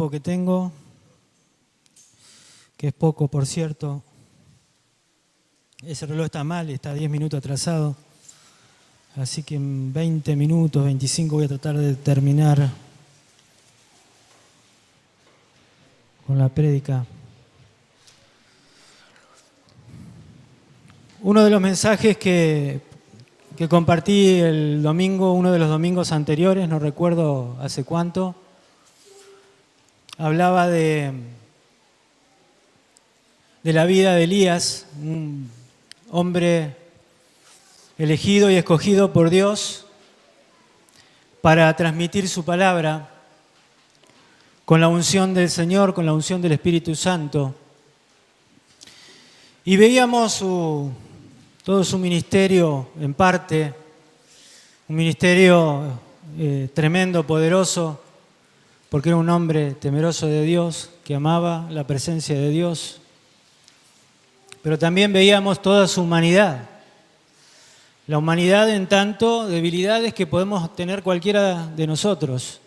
tiempo que tengo, que es poco, por cierto. Ese reloj está mal, está 10 minutos atrasado. Así que en 20 minutos, 25 voy a tratar de terminar con la prédica. Uno de los mensajes que compartí el domingo, uno de los domingos anteriores, no recuerdo hace cuánto, hablaba de la vida de Elías, un hombre elegido y escogido por Dios para transmitir su palabra con la unción del Señor, con la unción del Espíritu Santo. Y veíamos todo su ministerio en parte, un ministerio tremendo, poderoso, porque era un hombre temeroso de Dios, que amaba la presencia de Dios. Pero también veíamos toda su humanidad. La humanidad en tanto debilidades que podemos tener cualquiera de nosotros.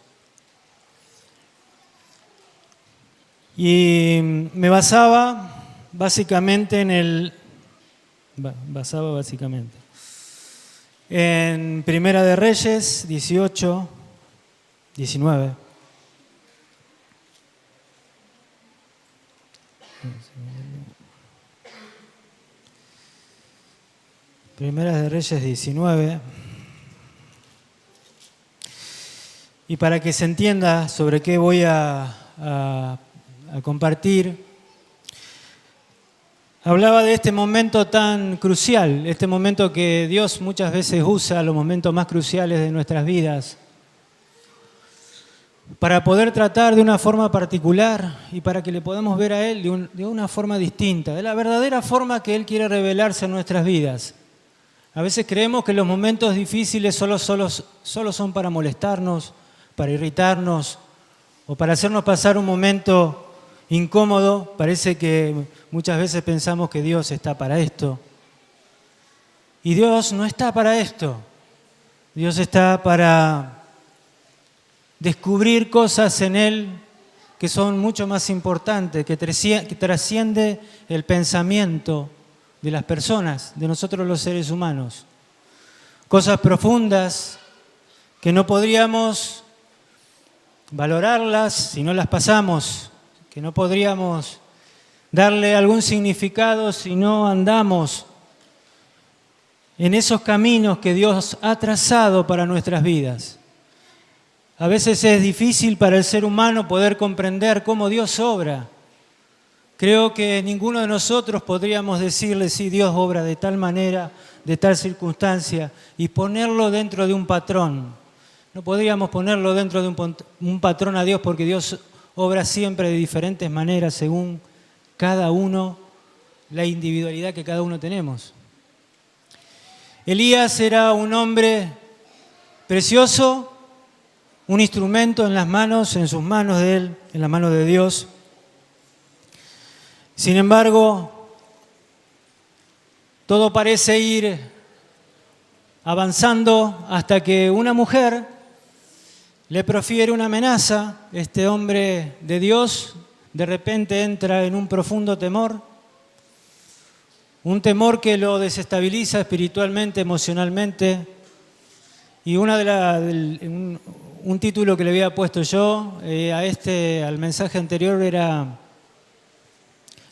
Y me basaba básicamente en Primera de Reyes 18, 19. Primera de Reyes 19. Y para que se entienda sobre qué voy a compartir, hablaba de este momento tan crucial, este momento que Dios muchas veces usa, los momentos más cruciales de nuestras vidas, para poder tratar de una forma particular y para que le podamos ver a Él de una forma distinta, de la verdadera forma que Él quiere revelarse en nuestras vidas. A veces creemos que los momentos difíciles solo son para molestarnos, para irritarnos o para hacernos pasar un momento incómodo. Parece que muchas veces pensamos que Dios está para esto. Y Dios no está para esto. Dios está para descubrir cosas en Él que son mucho más importantes, que trasciende el pensamiento de las personas, de nosotros los seres humanos. Cosas profundas que no podríamos valorarlas si no las pasamos, que no podríamos darle algún significado si no andamos en esos caminos que Dios ha trazado para nuestras vidas. A veces es difícil para el ser humano poder comprender cómo Dios obra. Creo que ninguno de nosotros podríamos decirle si Dios obra de tal manera, de tal circunstancia, y ponerlo dentro de un patrón. No podríamos ponerlo dentro de un patrón a Dios, porque Dios obra siempre de diferentes maneras según cada uno, la individualidad que cada uno tenemos. Elías era un hombre precioso, un instrumento en sus manos de Él, en las manos de Dios. Sin embargo, todo parece ir avanzando hasta que una mujer le profiere una amenaza. Este hombre de Dios de repente entra en un profundo temor, un temor que lo desestabiliza espiritualmente, emocionalmente. Y un título que le había puesto yo al mensaje anterior era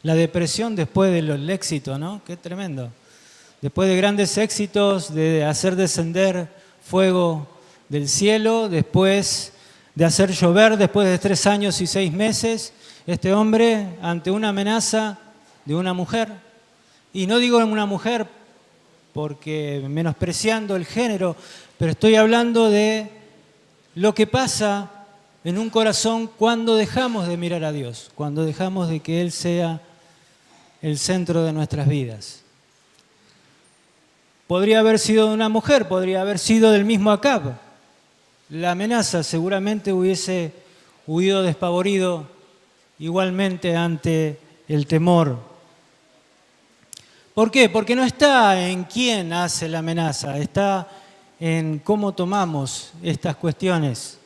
la depresión después del éxito, ¿no? Qué tremendo. Después de grandes éxitos, de hacer descender fuego del cielo, después de hacer llover, después de 3 años y 6 meses, este hombre ante una amenaza de una mujer. Y no digo una mujer porque menospreciando el género, pero estoy hablando de lo que pasa en un corazón cuando dejamos de mirar a Dios, cuando dejamos de que Él sea el centro de nuestras vidas. Podría haber sido de una mujer, podría haber sido del mismo Acab. La amenaza seguramente hubiese huido despavorido igualmente ante el temor. ¿Por qué? Porque no está en quién hace la amenaza, está en cómo tomamos estas cuestiones.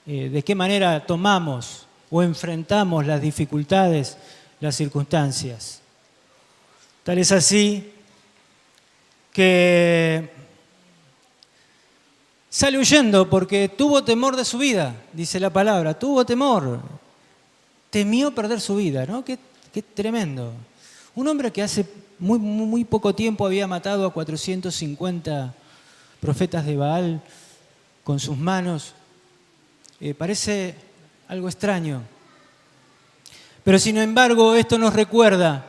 de qué manera tomamos o enfrentamos las dificultades, las circunstancias. Tal es así que sale huyendo porque tuvo temor de su vida, dice la palabra, tuvo temor, temió perder su vida, ¿no? Qué tremendo. Un hombre que hace muy poco tiempo había matado a 450 profetas de Baal con sus manos, parece algo extraño. Pero sin embargo, esto nos recuerda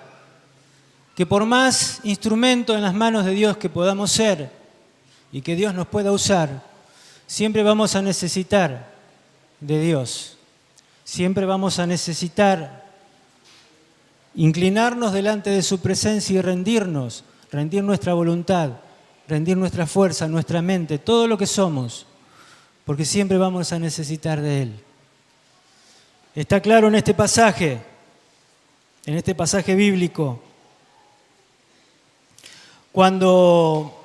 que por más instrumento en las manos de Dios que podamos ser y que Dios nos pueda usar, siempre vamos a necesitar de Dios. Siempre vamos a necesitar inclinarnos delante de su presencia y rendirnos, rendir nuestra voluntad, rendir nuestra fuerza, nuestra mente, todo lo que somos, porque siempre vamos a necesitar de Él. Está claro en este pasaje bíblico, cuando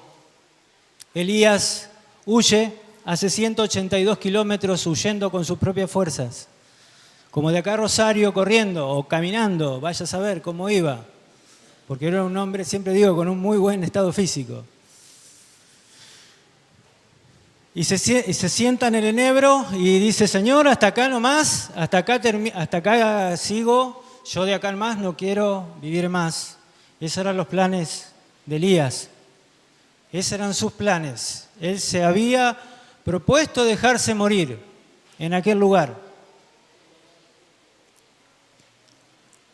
Elías huye, hace 182 kilómetros huyendo con sus propias fuerzas, como de acá a Rosario corriendo o caminando, vaya a saber cómo iba, porque era un hombre, siempre digo, con un muy buen estado físico. Y se sienta en el enebro y dice, Señor, hasta acá nomás, hasta acá sigo, yo de acá en más no quiero vivir más. Esos eran los planes de Elías, esos eran sus planes. Él se había propuesto dejarse morir en aquel lugar.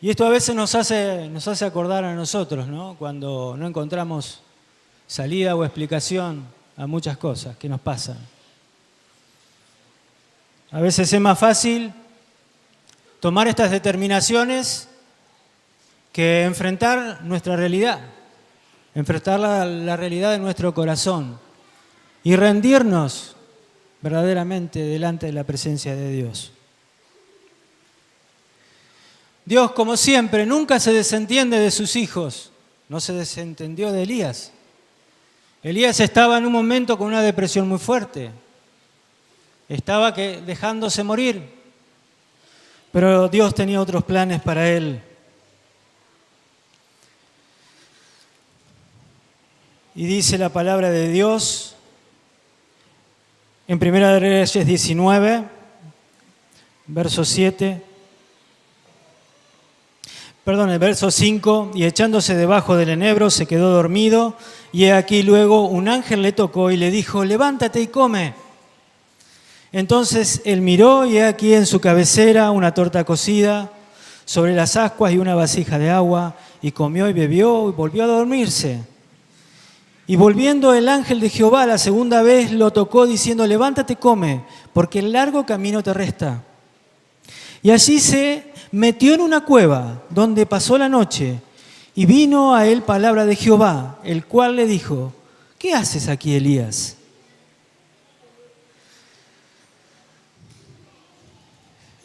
Y esto a veces nos hace acordar a nosotros, ¿no? Cuando no encontramos salida o explicación a muchas cosas que nos pasan. A veces es más fácil tomar estas determinaciones que enfrentar nuestra realidad, enfrentar la realidad de nuestro corazón y rendirnos verdaderamente delante de la presencia de Dios. Dios, como siempre, nunca se desentiende de sus hijos. No se desentendió de Elías. Elías estaba en un momento con una depresión muy fuerte. Estaba dejándose morir. Pero Dios tenía otros planes para él. Y dice la palabra de Dios en 1 Reyes 19, verso 7. El verso 5, y echándose debajo del enebro se quedó dormido, y he aquí luego un ángel le tocó y le dijo, levántate y come. Entonces él miró y he aquí en su cabecera una torta cocida, sobre las ascuas y una vasija de agua, y comió y bebió y volvió a dormirse. Y volviendo el ángel de Jehová la segunda vez lo tocó diciendo, levántate y come, porque el largo camino te resta. Y allí se metió en una cueva donde pasó la noche y vino a él palabra de Jehová, el cual le dijo, ¿qué haces aquí, Elías?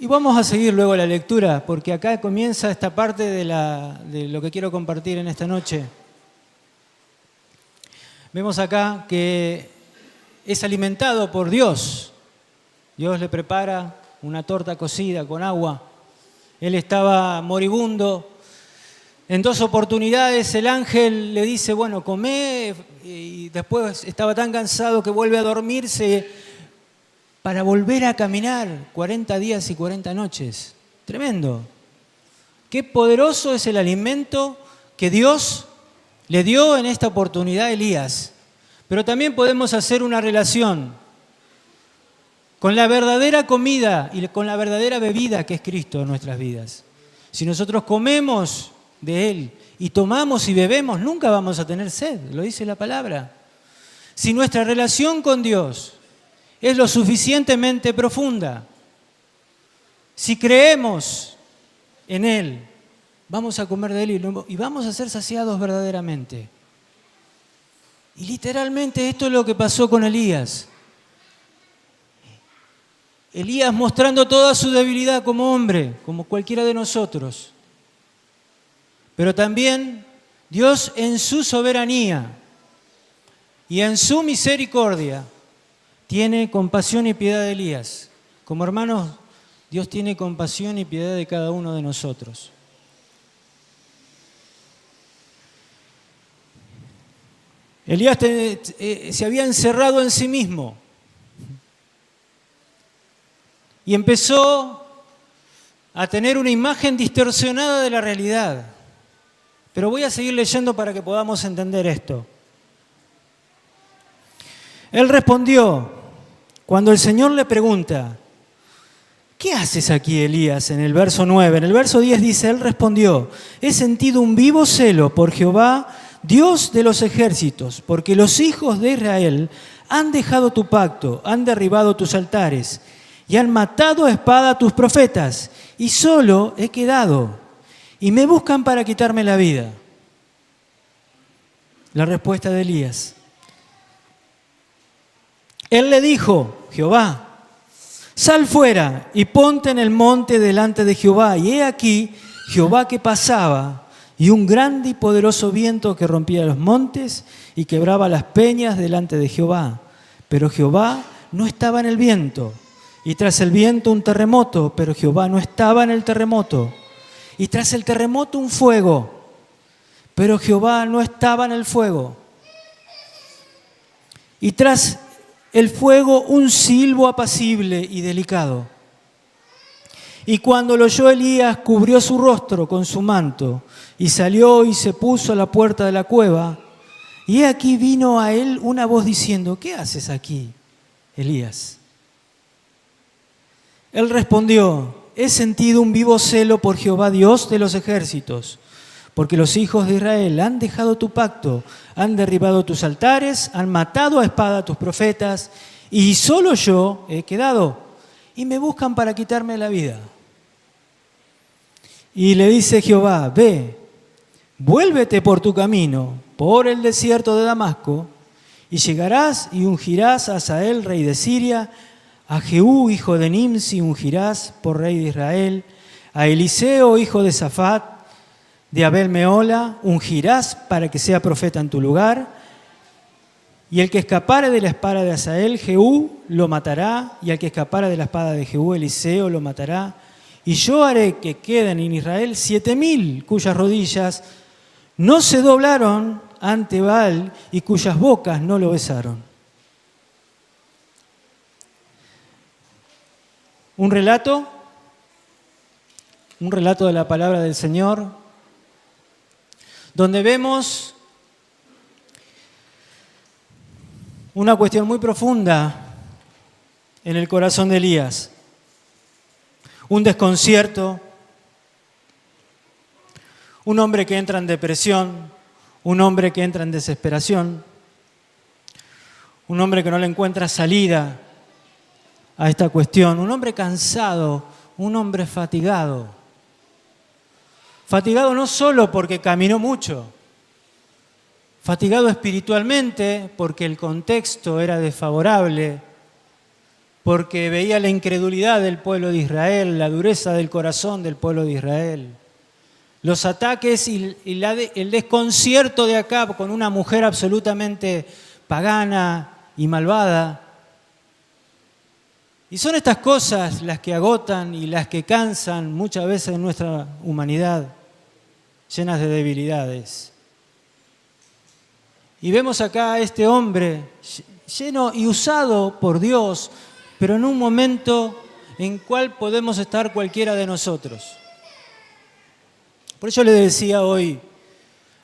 Y vamos a seguir luego la lectura, porque acá comienza esta parte de lo que quiero compartir en esta noche. Vemos acá que es alimentado por Dios. Dios le prepara una torta cocida con agua. Él estaba moribundo. En 2 oportunidades el ángel le dice, bueno, comé, y después estaba tan cansado que vuelve a dormirse para volver a caminar 40 días y 40 noches. Tremendo. Qué poderoso es el alimento que Dios le dio en esta oportunidad a Elías. Pero también podemos hacer una relación con la verdadera comida y con la verdadera bebida que es Cristo en nuestras vidas. Si nosotros comemos de Él y tomamos y bebemos, nunca vamos a tener sed, lo dice la palabra. Si nuestra relación con Dios es lo suficientemente profunda, si creemos en Él, vamos a comer de Él y vamos a ser saciados verdaderamente. Y literalmente esto es lo que pasó con Elías. Elías mostrando toda su debilidad como hombre, como cualquiera de nosotros. Pero también Dios en su soberanía y en su misericordia tiene compasión y piedad de Elías. Como hermanos, Dios tiene compasión y piedad de cada uno de nosotros. Elías se había encerrado en sí mismo y empezó a tener una imagen distorsionada de la realidad. Pero voy a seguir leyendo para que podamos entender esto. Él respondió, cuando el Señor le pregunta, ¿qué haces aquí, Elías? En el verso 9. En el verso 10 dice, él respondió, he sentido un vivo celo por Jehová, Dios de los ejércitos, porque los hijos de Israel han dejado tu pacto, han derribado tus altares y han matado a espada a tus profetas, y solo he quedado, y me buscan para quitarme la vida. La respuesta de Elías. Él le dijo, Jehová, sal fuera y ponte en el monte delante de Jehová. Y he aquí Jehová que pasaba, y un grande y poderoso viento que rompía los montes y quebraba las peñas delante de Jehová. Pero Jehová no estaba en el viento. Y tras el viento un terremoto, pero Jehová no estaba en el terremoto. Y tras el terremoto un fuego, pero Jehová no estaba en el fuego. Y tras el fuego un silbo apacible y delicado. Y cuando lo oyó Elías, cubrió su rostro con su manto, y salió y se puso a la puerta de la cueva. Y he aquí vino a él una voz diciendo, ¿qué haces aquí, Elías? Él respondió, he sentido un vivo celo por Jehová, Dios de los ejércitos, porque los hijos de Israel han dejado tu pacto, han derribado tus altares, han matado a espada a tus profetas, y solo yo he quedado, y me buscan para quitarme la vida. Y le dice Jehová, ve, vuélvete por tu camino, por el desierto de Damasco, y llegarás y ungirás a Hazael, rey de Siria, a Jehú, hijo de Nimsi, ungirás por rey de Israel, a Eliseo, hijo de Safat, de Abel Meola, ungirás para que sea profeta en tu lugar, y el que escapare de la espada de Hazael, Jehú, lo matará, y al que escapare de la espada de Jehú, Eliseo, lo matará. Y yo haré que queden en Israel 7,000 cuyas rodillas no se doblaron ante Baal y cuyas bocas no lo besaron. Un relato de la palabra del Señor, donde vemos una cuestión muy profunda en el corazón de Elías. Un desconcierto, un hombre que entra en depresión, un hombre que entra en desesperación, un hombre que no le encuentra salida a esta cuestión, un hombre cansado, un hombre fatigado. Fatigado no solo porque caminó mucho, fatigado espiritualmente porque el contexto era desfavorable, porque veía la incredulidad del pueblo de Israel, la dureza del corazón del pueblo de Israel, los ataques y el desconcierto de Acab con una mujer absolutamente pagana y malvada. Y son estas cosas las que agotan y las que cansan muchas veces en nuestra humanidad, llenas de debilidades. Y vemos acá a este hombre lleno y usado por Dios, pero en un momento en cual podemos estar cualquiera de nosotros. Por eso le decía hoy,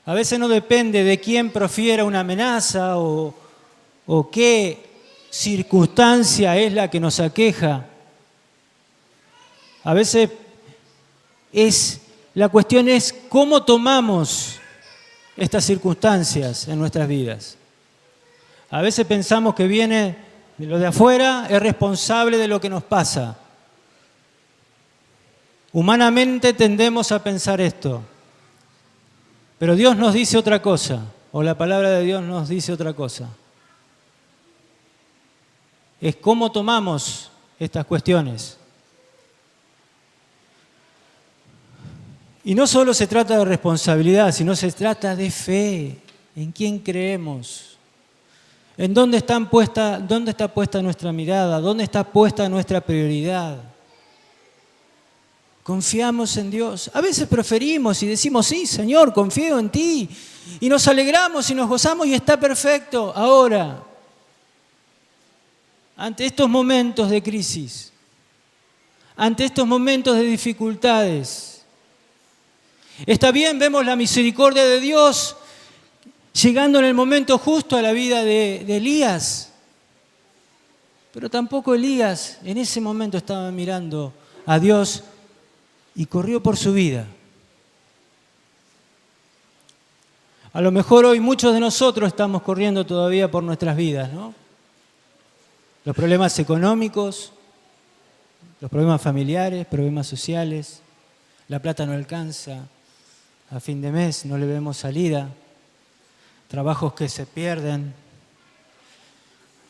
a veces no depende de quién profiera una amenaza o qué circunstancia es la que nos aqueja. A veces la cuestión es cómo tomamos estas circunstancias en nuestras vidas. A veces pensamos que viene de lo de afuera, es responsable de lo que nos pasa. Humanamente tendemos a pensar esto, pero Dios nos dice otra cosa, o la palabra de Dios nos dice otra cosa. Es cómo tomamos estas cuestiones. Y no solo se trata de responsabilidad, sino se trata de fe, en quién creemos. ¿En dónde está puesta nuestra mirada? ¿Dónde está puesta nuestra prioridad? Confiamos en Dios. A veces preferimos y decimos, sí, Señor, confío en ti. Y nos alegramos y nos gozamos y está perfecto. Ahora, ante estos momentos de crisis, ante estos momentos de dificultades, está bien, vemos la misericordia de Dios llegando en el momento justo a la vida de Elías. Pero tampoco Elías en ese momento estaba mirando a Dios y corrió por su vida. A lo mejor hoy muchos de nosotros estamos corriendo todavía por nuestras vidas, ¿no? Los problemas económicos, los problemas familiares, problemas sociales, la plata no alcanza, a fin de mes no le vemos salida, trabajos que se pierden,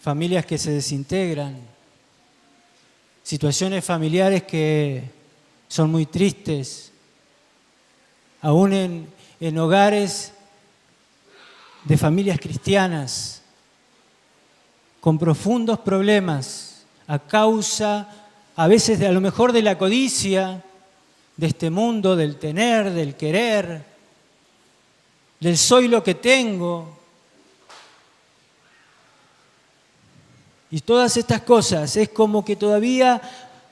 familias que se desintegran, situaciones familiares que son muy tristes, aún en hogares de familias cristianas, con profundos problemas, a causa, a veces, a lo mejor de la codicia, de este mundo, del tener, del querer, del soy lo que tengo. Y todas estas cosas, es como que todavía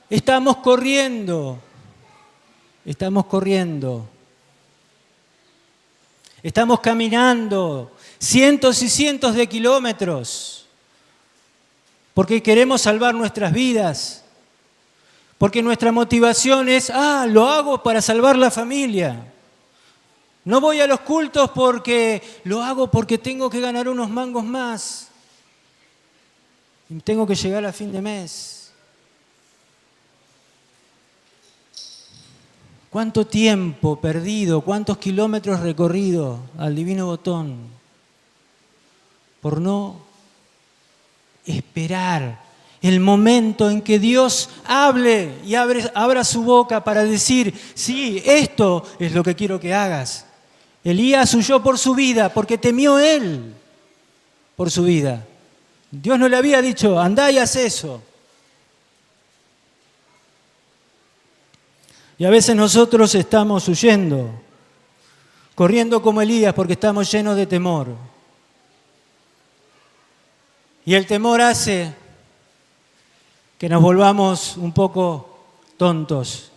estamos corriendo, estamos caminando cientos y cientos de kilómetros, porque queremos salvar nuestras vidas, porque nuestra motivación es, lo hago para salvar la familia. No voy a los cultos porque lo hago porque tengo que ganar unos mangos más y tengo que llegar a fin de mes. ¿Cuánto tiempo perdido, cuántos kilómetros recorridos al divino botón por no esperar el momento en que Dios hable y abra su boca para decir, sí, esto es lo que quiero que hagas? Elías huyó por su vida porque temió él por su vida. Dios no le había dicho, andá y haz eso. Y a veces nosotros estamos huyendo, corriendo como Elías porque estamos llenos de temor. Y el temor hace que nos volvamos un poco tontos.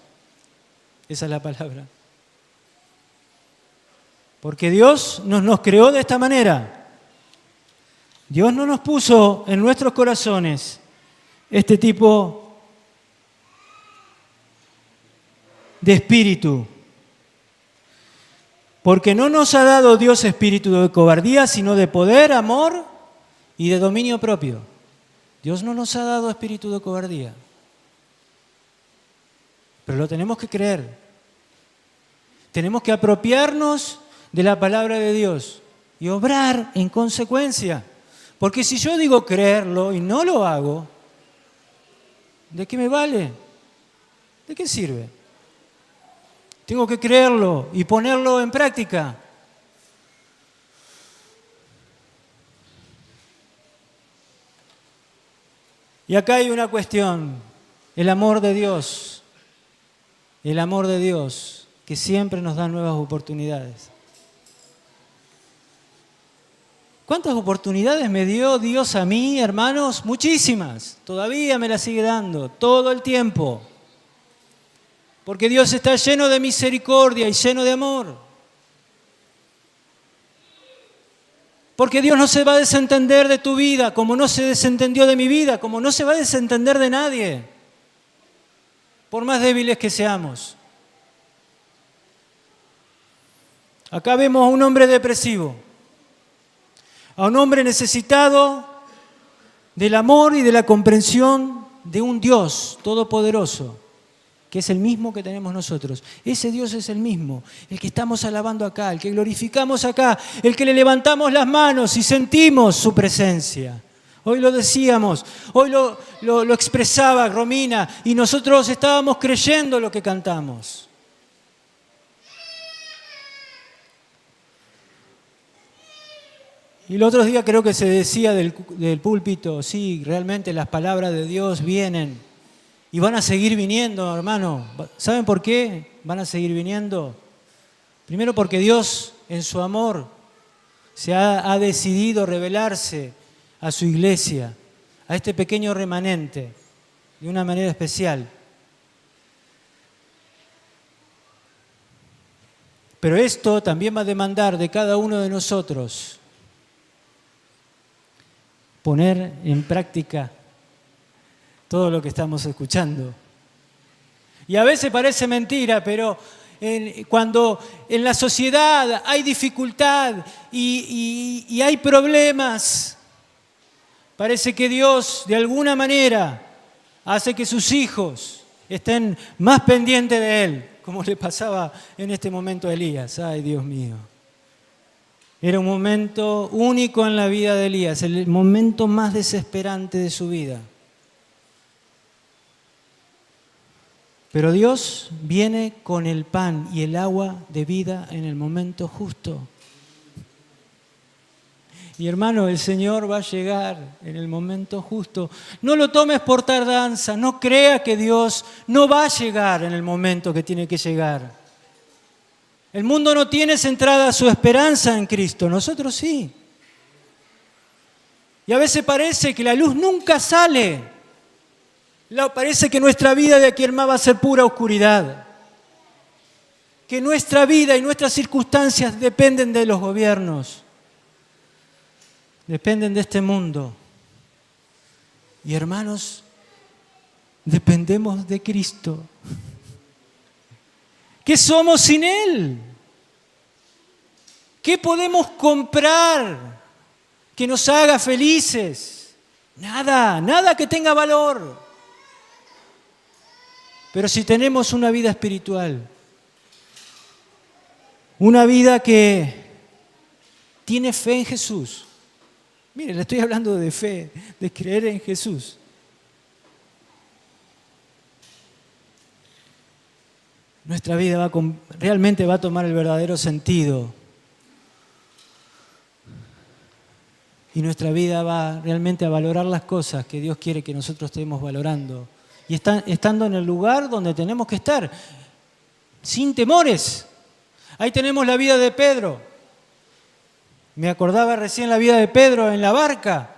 Esa es la palabra. Porque Dios nos creó de esta manera. Dios no nos puso en nuestros corazones este tipo de espíritu. Porque no nos ha dado Dios espíritu de cobardía, sino de poder, amor y de dominio propio. Dios no nos ha dado espíritu de cobardía. Pero lo tenemos que creer. Tenemos que apropiarnos de la palabra de Dios y obrar en consecuencia. Porque si yo digo creerlo y no lo hago, ¿de qué me vale? ¿De qué sirve? Tengo que creerlo y ponerlo en práctica. Y acá hay una cuestión, el amor de Dios, que siempre nos da nuevas oportunidades. ¿Cuántas oportunidades me dio Dios a mí, hermanos? Muchísimas. Todavía me las sigue dando, todo el tiempo. Porque Dios está lleno de misericordia y lleno de amor. Porque Dios no se va a desentender de tu vida, como no se desentendió de mi vida, como no se va a desentender de nadie, por más débiles que seamos. Acá vemos a un hombre depresivo, a un hombre necesitado del amor y de la comprensión de un Dios todopoderoso, que es el mismo que tenemos nosotros. Ese Dios es el mismo, el que estamos alabando acá, el que glorificamos acá, el que le levantamos las manos y sentimos su presencia. Hoy lo decíamos, hoy lo expresaba Romina y nosotros estábamos creyendo lo que cantamos. Y el otro día creo que se decía del púlpito, sí, realmente las palabras de Dios vienen y van a seguir viniendo, hermano. ¿Saben por qué van a seguir viniendo? Primero porque Dios, en su amor, ha decidido revelarse a su iglesia, a este pequeño remanente, de una manera especial. Pero esto también va a demandar de cada uno de nosotros poner en práctica todo lo que estamos escuchando. Y a veces parece mentira, pero cuando en la sociedad hay dificultad y hay problemas, parece que Dios de alguna manera hace que sus hijos estén más pendientes de Él, como le pasaba en este momento a Elías. Ay, Dios mío. Era un momento único en la vida de Elías, el momento más desesperante de su vida. Pero Dios viene con el pan y el agua de vida en el momento justo. Y hermano, el Señor va a llegar en el momento justo. No lo tomes por tardanza, no crea que Dios no va a llegar en el momento que tiene que llegar. El mundo no tiene centrada su esperanza en Cristo, nosotros sí. Y a veces parece que la luz nunca sale. Parece que nuestra vida de aquí en más va a ser pura oscuridad. Que nuestra vida y nuestras circunstancias dependen de los gobiernos. Dependen de este mundo. Y hermanos, dependemos de Cristo. ¿Qué somos sin Él? ¿Qué podemos comprar que nos haga felices? Nada, nada que tenga valor. Pero si tenemos una vida espiritual, una vida que tiene fe en Jesús. Mire, le estoy hablando de fe, de creer en Jesús. Nuestra vida realmente va a tomar el verdadero sentido. Y nuestra vida va realmente a valorar las cosas que Dios quiere que nosotros estemos valorando. Y estando en el lugar donde tenemos que estar, sin temores. Ahí tenemos la vida de Pedro. Me acordaba recién la vida de Pedro en la barca.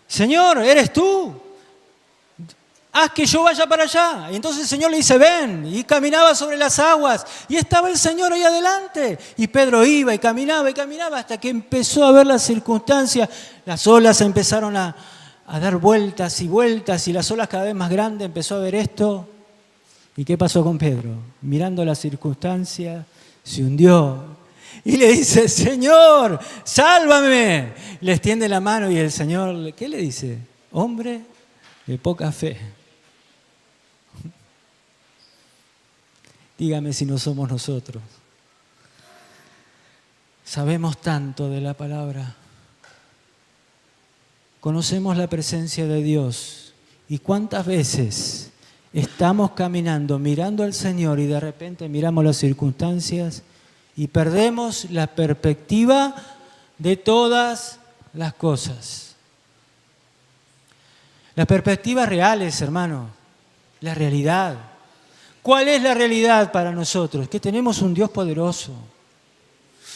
Señor, ¿eres tú? Haz que yo vaya para allá. Y entonces el Señor le dice, ven. Y caminaba sobre las aguas. Y estaba el Señor ahí adelante. Y Pedro iba y caminaba hasta que empezó a ver las circunstancias. Las olas empezaron a dar vueltas y vueltas. Y las olas cada vez más grandes. Empezó a ver esto. ¿Y qué pasó con Pedro? Mirando las circunstancias, se hundió. Y le dice, Señor, sálvame. Le extiende la mano y el Señor, ¿qué le dice? Hombre de poca fe. Dígame si no somos nosotros. Sabemos tanto de la palabra. Conocemos la presencia de Dios. ¿Y cuántas veces estamos caminando, mirando al Señor y de repente miramos las circunstancias y perdemos la perspectiva de todas las cosas? Las perspectivas reales, hermano, la realidad. ¿Cuál es la realidad para nosotros? Que tenemos un Dios poderoso,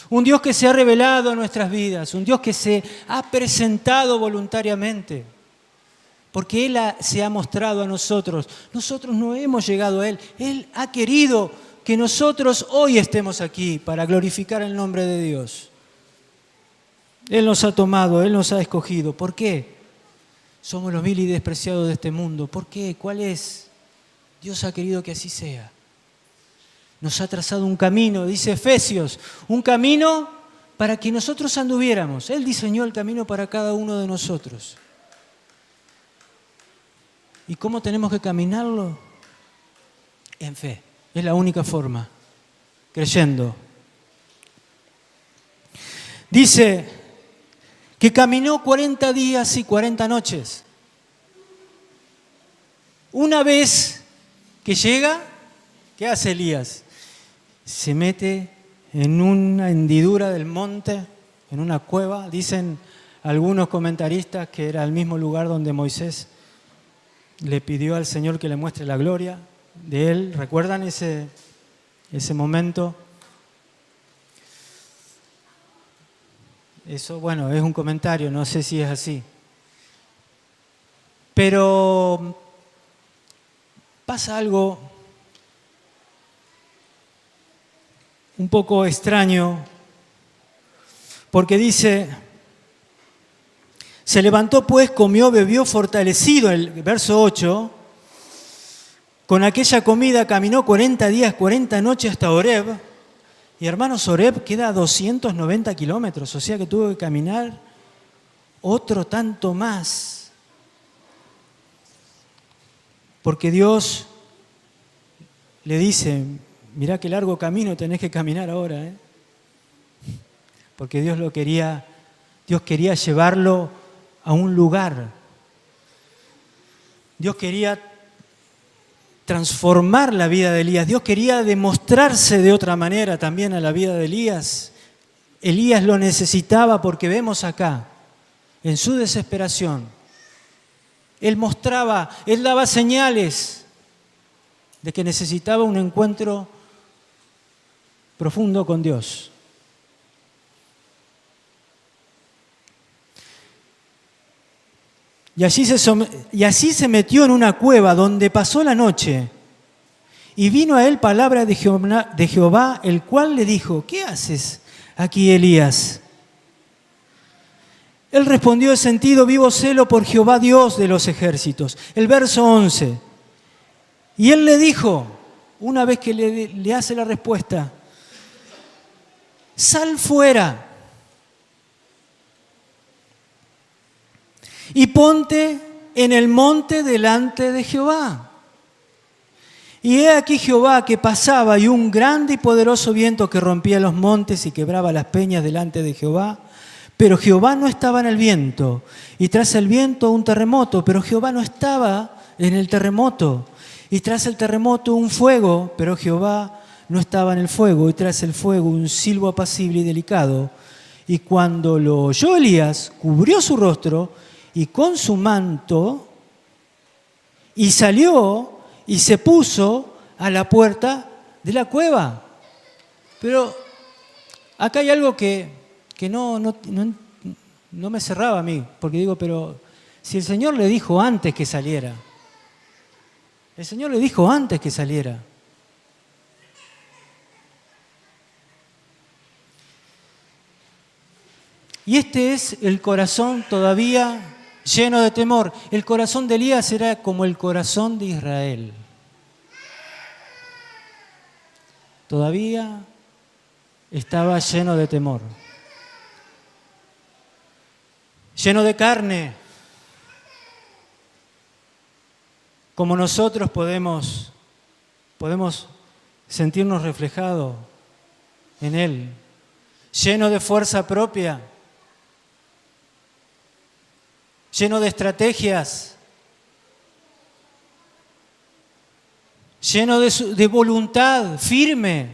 un Dios que se ha revelado en nuestras vidas, un Dios que se ha presentado voluntariamente, porque Él se ha mostrado a nosotros. Nosotros no hemos llegado a Él, Él ha querido que nosotros hoy estemos aquí para glorificar el nombre de Dios. Él nos ha tomado, Él nos ha escogido. ¿Por qué? Somos los vil y despreciados de este mundo. ¿Por qué? ¿Cuál es? Dios ha querido que así sea. Nos ha trazado un camino, dice Efesios, un camino para que nosotros anduviéramos. Él diseñó el camino para cada uno de nosotros. ¿Y cómo tenemos que caminarlo? En fe. Es la única forma, creyendo. Dice que caminó 40 días y 40 noches. Una vez que llega, ¿qué hace Elías? Se mete en una hendidura del monte, en una cueva. Dicen algunos comentaristas que era el mismo lugar donde Moisés le pidió al Señor que le muestre la gloria de él. ¿Recuerdan ese momento? Eso, bueno, es un comentario, no sé si es así. Pero pasa algo un poco extraño, porque dice, se levantó pues, comió, bebió, fortalecido, el verso 8, con aquella comida caminó 40 días, 40 noches hasta Horeb. Y hermanos, Horeb queda a 290 kilómetros, o sea que tuvo que caminar otro tanto más. Porque Dios le dice, mirá qué largo camino tenés que caminar ahora, ¿eh? Porque Dios quería llevarlo a un lugar. Dios quería transformar la vida de Elías. Dios quería demostrarse de otra manera también a la vida de Elías. Elías lo necesitaba porque vemos acá, en su desesperación, él daba señales de que necesitaba un encuentro profundo con Dios. Y así se metió en una cueva donde pasó la noche. Y vino a él palabra de Jehová, el cual le dijo, ¿qué haces aquí, Elías? Él respondió de sentido, vivo celo por Jehová Dios de los ejércitos. El verso 11. Y él le dijo, una vez que le hace la respuesta, sal fuera y ponte en el monte delante de Jehová. Y he aquí Jehová que pasaba y un grande y poderoso viento que rompía los montes y quebraba las peñas delante de Jehová. Pero Jehová no estaba en el viento. Y tras el viento un terremoto, pero Jehová no estaba en el terremoto. Y tras el terremoto un fuego, pero Jehová no estaba en el fuego. Y tras el fuego un silbo apacible y delicado. Y cuando lo oyó Elías, cubrió su rostro y con su manto, y salió y se puso a la puerta de la cueva. Pero acá hay algo que no me cerraba a mí, porque digo, pero si el Señor le dijo antes que saliera, el Señor le dijo antes que saliera. Y este es el corazón todavía lleno de temor. El corazón de Elías era como el corazón de Israel. Todavía estaba lleno de temor. Lleno de carne. Como nosotros podemos sentirnos reflejados en Él. Lleno de fuerza propia. Lleno de estrategias, lleno de voluntad firme,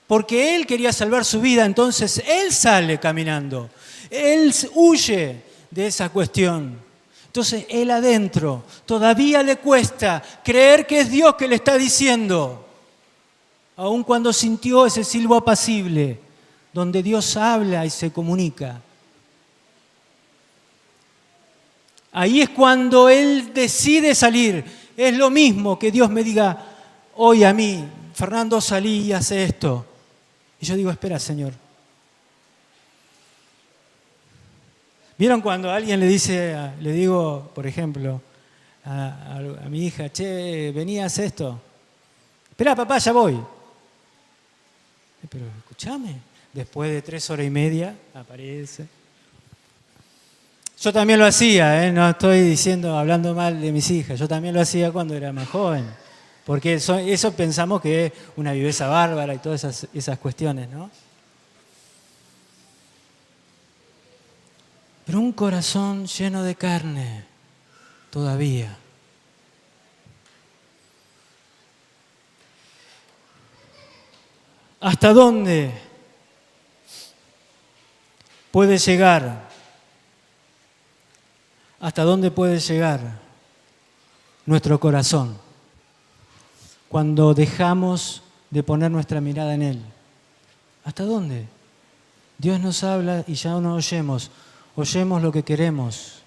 porque él quería salvar su vida, entonces él sale caminando, él huye de esa cuestión. Entonces él adentro todavía le cuesta creer que es Dios que le está diciendo, aun cuando sintió ese silbo apacible, donde Dios habla y se comunica. Ahí es cuando él decide salir. Es lo mismo que Dios me diga hoy a mí, Fernando, salí y hace esto. Y yo digo, espera, Señor. ¿Vieron cuando alguien le digo, por ejemplo, a mi hija, che, vení, haz esto? Espera, papá, ya voy. Pero escúchame, después de 3 horas y media aparece. Yo también lo hacía, no estoy hablando mal de mis hijas, yo también lo hacía cuando era más joven, porque eso pensamos que es una viveza bárbara y todas esas cuestiones, ¿no? Pero un corazón lleno de carne, todavía. ¿Hasta dónde puede llegar hasta dónde puede llegar nuestro corazón cuando dejamos de poner nuestra mirada en Él. ¿Hasta dónde? Dios nos habla y ya no oyemos lo que queremos.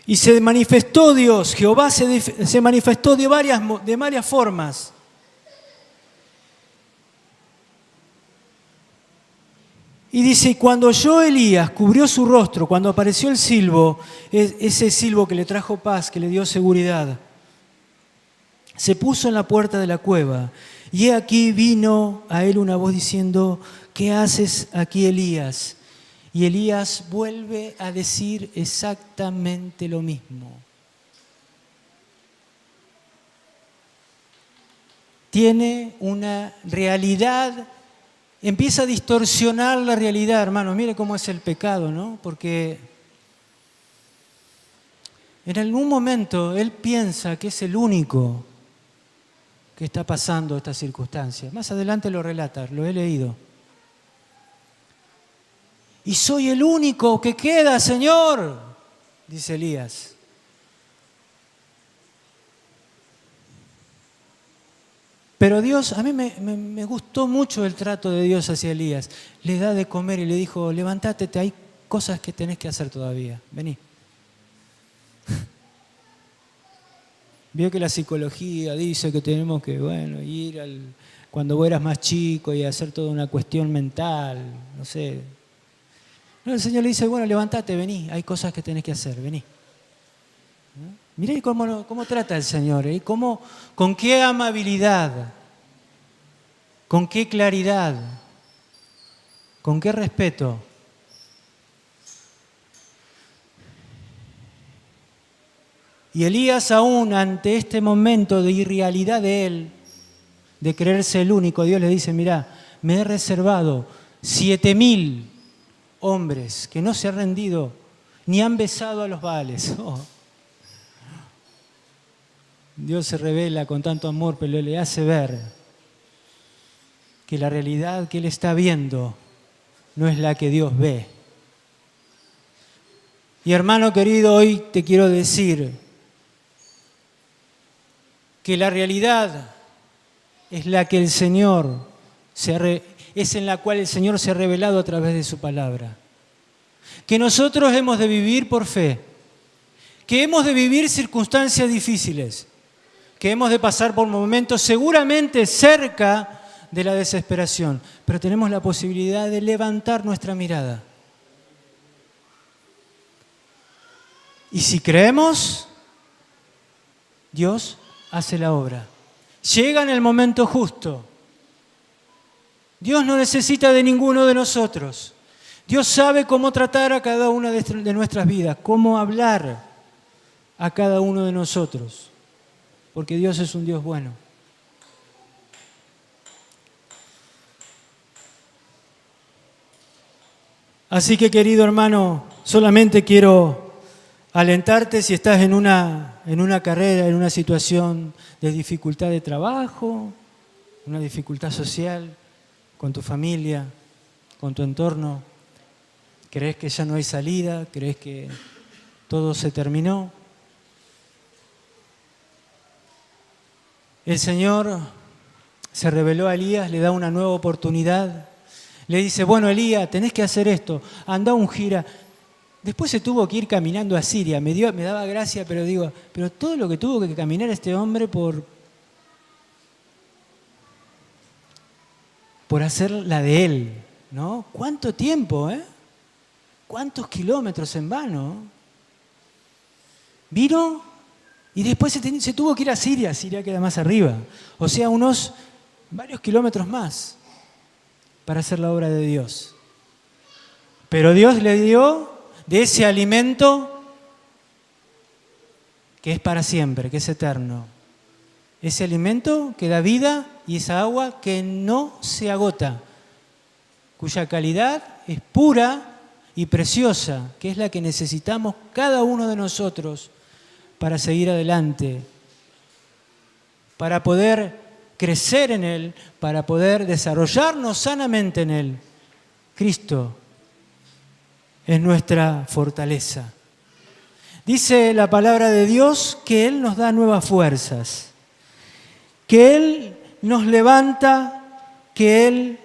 Y se manifestó Dios, Jehová se manifestó de varias formas. Y dice, cuando oyó Elías, cubrió su rostro, cuando apareció el silbo, ese silbo que le trajo paz, que le dio seguridad, se puso en la puerta de la cueva. Y he aquí vino a él una voz diciendo, ¿qué haces aquí, Elías? Y Elías vuelve a decir exactamente lo mismo. Tiene una realidad, empieza a distorsionar la realidad, hermanos. Mire cómo es el pecado, ¿no? Porque en algún momento él piensa que es el único que está pasando esta circunstancia. Más adelante lo relata, lo he leído. Y soy el único que queda, Señor, dice Elías. Pero Dios, a mí me gustó mucho el trato de Dios hacia Elías. Le da de comer y le dijo, levántate, hay cosas que tenés que hacer todavía, vení. Vio que la psicología dice que tenemos que, ir cuando vos eras más chico y hacer toda una cuestión mental, no sé. No, el Señor le dice, levántate, vení, hay cosas que tenés que hacer, vení. Mirá cómo trata el Señor, con qué amabilidad, con qué claridad, con qué respeto. Y Elías, aún ante este momento de irrealidad de él, de creerse el único, Dios le dice, mirá, me he reservado 7.000 hombres que no se han rendido ni han besado a los Baales. Oh. Dios se revela con tanto amor, pero le hace ver que la realidad que él está viendo no es la que Dios ve. Y hermano querido, hoy te quiero decir que la realidad es la que el Señor es en la cual el Señor se ha revelado a través de su palabra. Que nosotros hemos de vivir por fe, que hemos de vivir circunstancias difíciles, que hemos de pasar por momentos seguramente cerca de la desesperación, pero tenemos la posibilidad de levantar nuestra mirada. Y si creemos, Dios hace la obra. Llega en el momento justo. Dios no necesita de ninguno de nosotros. Dios sabe cómo tratar a cada una de nuestras vidas, cómo hablar a cada uno de nosotros, porque Dios es un Dios bueno. Así que, querido hermano, solamente quiero alentarte si estás en una carrera, en una situación de dificultad de trabajo, una dificultad social, con tu familia, con tu entorno. ¿Crees que ya no hay salida? ¿Crees que todo se terminó? El Señor se reveló a Elías, le da una nueva oportunidad. Le dice, Elías, tenés que hacer esto, anda un gira. Después se tuvo que ir caminando a Siria. Me daba gracia, pero todo lo que tuvo que caminar este hombre por hacer la de él, ¿no? ¿Cuánto tiempo, ¿Cuántos kilómetros en vano? Vino y después se tuvo que ir a Siria. Siria queda más arriba. O sea, varios kilómetros más para hacer la obra de Dios. Pero Dios le dio de ese alimento que es para siempre, que es eterno. Ese alimento que da vida y esa agua que no se agota, cuya calidad es pura y preciosa, que es la que necesitamos cada uno de nosotros para seguir adelante, para poder crecer en Él, para poder desarrollarnos sanamente en Él. Cristo es nuestra fortaleza. Dice la palabra de Dios que Él nos da nuevas fuerzas, que Él nos levanta, que Él,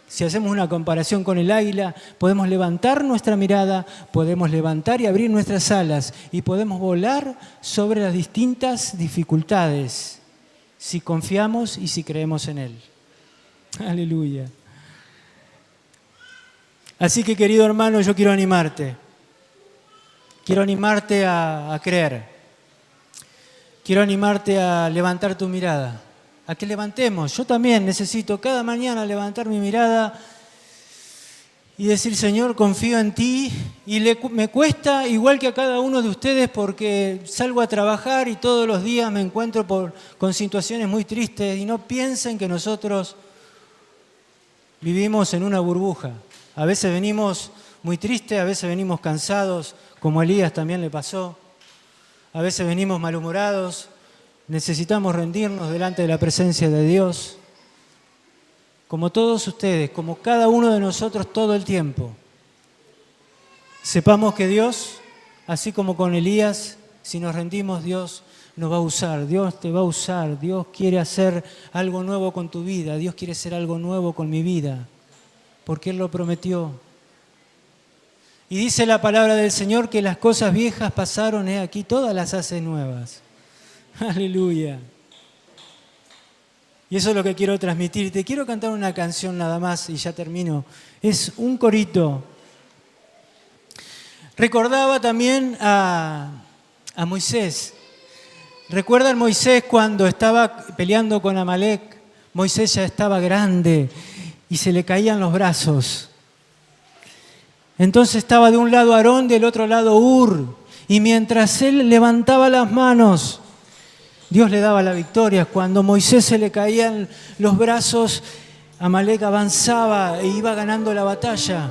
si hacemos una comparación con el águila, podemos levantar nuestra mirada, podemos levantar y abrir nuestras alas y podemos volar sobre las distintas dificultades si confiamos y si creemos en Él. Aleluya. Así que, querido hermano, yo quiero animarte. Quiero animarte a creer. Quiero animarte a levantar tu mirada. A que levantemos. Yo también necesito cada mañana levantar mi mirada y decir, Señor, confío en ti. Y me cuesta igual que a cada uno de ustedes porque salgo a trabajar y todos los días me encuentro con situaciones muy tristes. Y no piensen que nosotros vivimos en una burbuja. A veces venimos muy tristes, a veces venimos cansados, como a Elías también le pasó. A veces venimos malhumorados, necesitamos rendirnos delante de la presencia de Dios. Como todos ustedes, como cada uno de nosotros todo el tiempo. Sepamos que Dios, así como con Elías, si nos rendimos, Dios nos va a usar, Dios te va a usar, Dios quiere hacer algo nuevo con tu vida, Dios quiere hacer algo nuevo con mi vida. Porque Él lo prometió. Y dice la palabra del Señor que las cosas viejas pasaron, aquí todas las hace nuevas. Aleluya. Y eso es lo que quiero transmitirte. Quiero cantar una canción nada más y ya termino. Es un corito. Recordaba también a Moisés. ¿Recuerdan Moisés cuando estaba peleando con Amalek? Moisés ya estaba grande y se le caían los brazos. Entonces estaba de un lado Aarón, del otro lado Hur. Y mientras él levantaba las manos, Dios le daba la victoria. Cuando Moisés se le caían los brazos, Amalek avanzaba e iba ganando la batalla.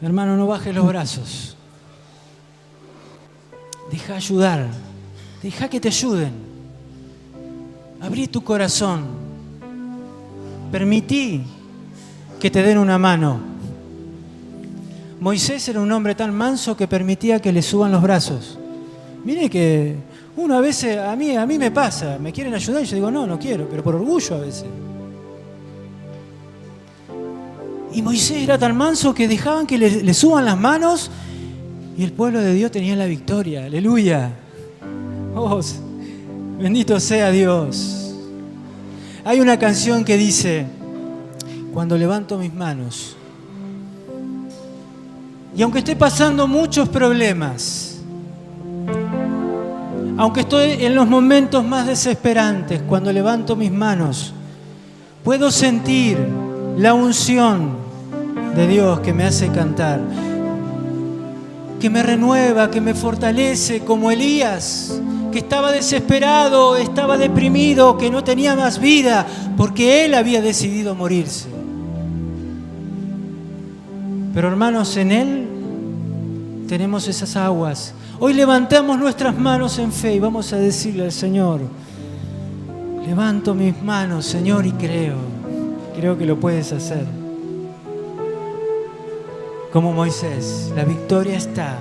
Hermano, no bajes los brazos. Deja ayudar. Deja que te ayuden. Abrí tu corazón. Permití que te den una mano. Moisés era un hombre tan manso que permitía que le suban los brazos. Mire que uno a veces, a mí me pasa, me quieren ayudar y yo digo, no quiero, pero por orgullo a veces. Y Moisés era tan manso que dejaban que le suban las manos y el pueblo de Dios tenía la victoria. Aleluya. Oh, bendito sea Dios. Hay una canción que dice, cuando levanto mis manos, y aunque esté pasando muchos problemas, aunque estoy en los momentos más desesperantes, cuando levanto mis manos, puedo sentir la unción de Dios que me hace cantar, que me renueva, que me fortalece, como Elías, que estaba desesperado, estaba deprimido, que no tenía más vida, porque él había decidido morirse. Pero hermanos, en Él tenemos esas aguas. Hoy levantamos nuestras manos en fe y vamos a decirle al Señor, levanto mis manos, Señor, y creo que lo puedes hacer. Como Moisés, la victoria está.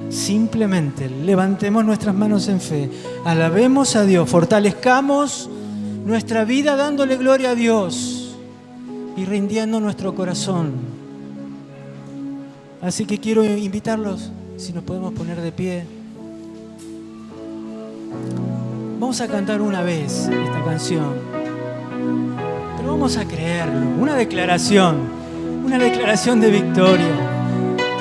Simplemente levantemos nuestras manos en fe, alabemos a Dios, fortalezcamos nuestra vida dándole gloria a Dios y rindiendo nuestro corazón. Así que quiero invitarlos, si nos podemos poner de pie. Vamos a cantar una vez esta canción, pero vamos a creerlo, una declaración de victoria.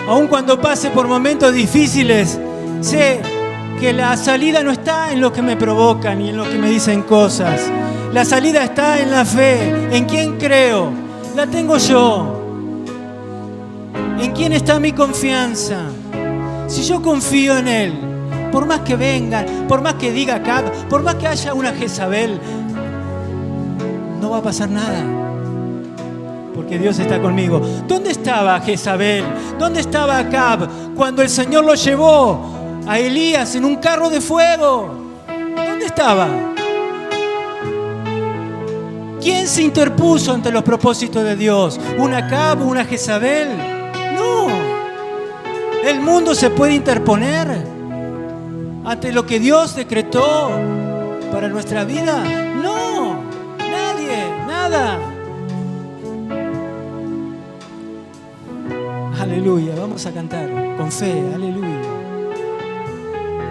Aun cuando pase por momentos difíciles, sé que la salida no está en lo que me provocan y en lo que me dicen cosas. La salida está en la fe. ¿En quién creo? La tengo yo. ¿En quién está mi confianza? Si yo confío en Él, por más que vengan, por más que diga Acab, por más que haya una Jezabel, no va a pasar nada. Porque Dios está conmigo. ¿Dónde estaba Jezabel? ¿Dónde estaba Acab cuando el Señor lo llevó a Elías en un carro de fuego. ¿Dónde estaba? ¿Quién se interpuso ante los propósitos de Dios? ¿Un Acab, una Jezabel? No. ¿El mundo se puede interponer ante lo que Dios decretó para nuestra vida? No. Nadie, nada. Aleluya, vamos a cantar con fe, aleluya.